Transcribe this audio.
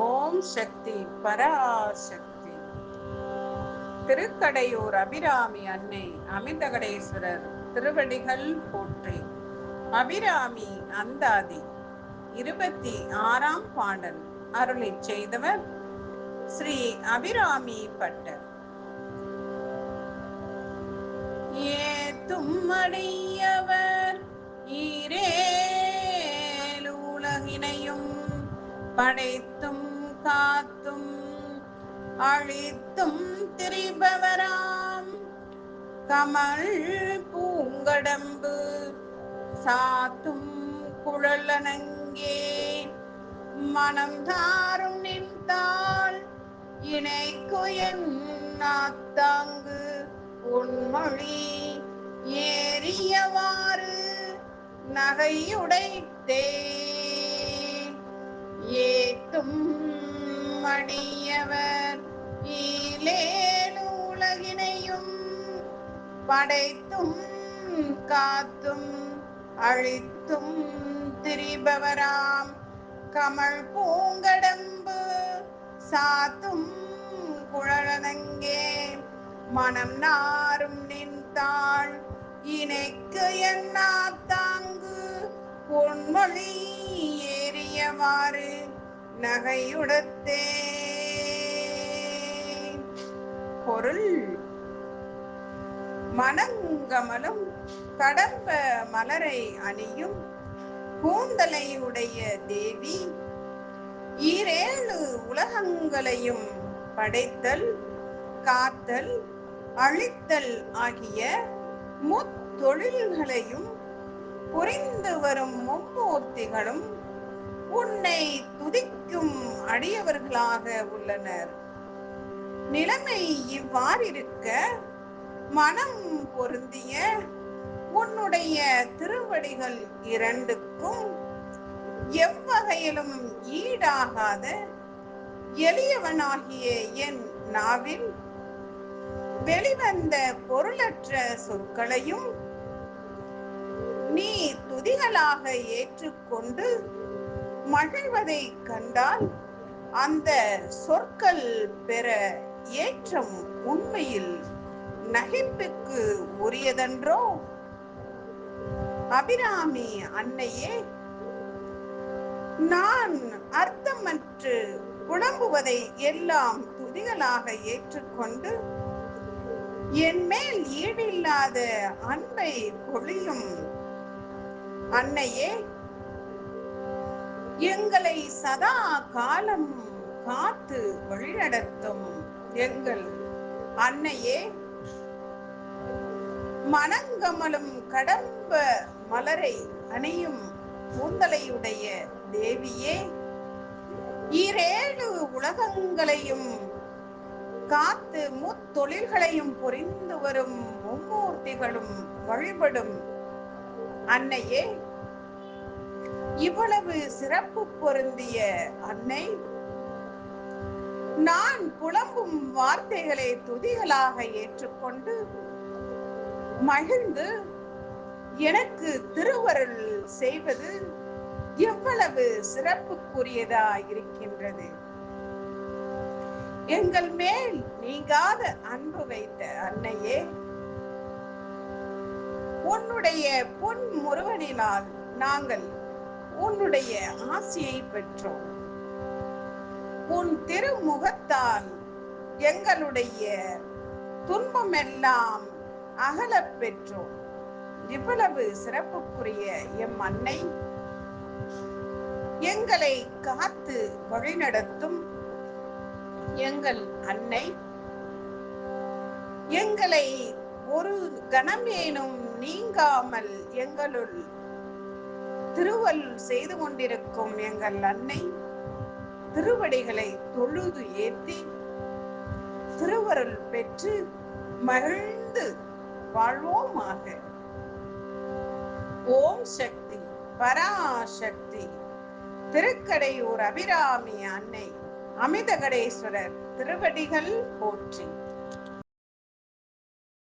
ஓம் சக்தி பராசக்தி. திருக்கடையூர் அபிராமி அன்னை அமிர்தகடேஸ்வரர் திருவடிகள் போற்றி. அபிராமி அந்தாதி 26ஆம் பாடல் அருளிச் செய்தவர் ஸ்ரீ அபிராமி பட்டர். ஏத்தும் அடியவர் ஈரேலுலகினையும் படைத்தும் காத்தும் அழித்தும் திரிபவராம் கமல் பூங்கடம்பு சாத்தும் குழலனங்கே மனம் தாரும் நின்றாள் இணைக்குயன் நாத்தாங்கு உன்மொழி ஏறியவாறு நகையுடைத்தே ஏத்தும் மடியவர் ஈலேலு உலகினையும் படைத்தும் காத்தும் அழித்தும் திரிபவராம் கமல் பூங்கடம்பு சாத்தும் குழலனங்கே மனம் நாரும் நின்றாள் இணைக்கு என்னா தாங்கு பொன்மொழி ஏறியவாறு நகையுடத்தே. பொருள்: மணங்கமலும் கடம்ப மலரை அணியும் கூந்தலை உடைய தேவி ஈரேழு உலகங்களையும் படைத்தல், காத்தல், அழித்தல் ஆகிய முத்தொழில்களையும் புரிந்து வரும் மும்மூர்த்திகளும் உன்னை துதிக்கும் அடியவர்களாக உள்ளனர். நிலைமை இவ்வாறிருக்க மனம் பொருந்திய உன்னுடைய திருவடிகள் இரண்டுக்கும் எவ்வகையிலும் ஈடாகாத எளியவனாகிய என் நாவில் வெளிவந்த பொருளற்ற சொற்களையும் நீ துதிகளாக ஏற்றுக்கொண்டு மகிழ்வதை கண்டால் அந்த சொற்கள் பெற ஏற்றம் உண்மையில் நகைப்புக்கு உரியதன்றோ? அபிராமி அன்னையே, நான் அர்த்தமற்று புலம்புவதை எல்லாம் துதிகளாக ஏற்றுக்கொண்டு என் மேல் ஈடில்லாத அன்பை பொழியும் அன்னையே, எங்களை சதா காலம் காத்து வழிநடத்தும் எங்கள் அன்னையே, மணங்கமலும் கடம்ப மலரை அணியும் கூந்தலையுடைய தேவியே, ஈரேழு உலகங்களையும் காத்து முத்தொழில்களையும் புரிந்து வரும் மும்மூர்த்திகளும் வழிபடும் அன்னையே, இவ்வளவு சிறப்பு பொருந்திய அன்னை, நான் புலம்பும் வார்த்தைகளை துதிகளாக ஏற்றுக்கொண்டு மகிழ்ந்து எனக்கு திருவருள் செய்வது எவ்வளவு சிறப்புக்குரியதா இருக்கின்றது. எங்கள் மேல் நீங்காத அன்பு வைத்த அன்னையே, உன்னுடைய பொன் முருகனினால் நாங்கள் உன்னுடைய ஆசியை பெற்றோம். உன் திருமுகத்தால் எங்களுடைய துன்பமெல்லாம் அகலப் பெற்றோம். இவ்வளவு சிறப்புக்குரிய எம் அன்னை, எங்களை காத்து வழிநடத்தும் எங்கள் அன்னை, எங்களை ஒரு கணமேனும் நீங்காமல் எங்களுள் திருவருள் செய்து கொண்டிருக்கும் எங்கள் அன்னை திருவடிகளை தொழுது ஏற்றி திருவருள் பெற்று மகிழ்ந்து வாழ்வோமாக. ஓம் சக்தி பராசக்தி. திருக்கடையூர் அபிராமி அன்னை அமிர்தகடேஸ்வரர் திருவடிகள் போற்றி.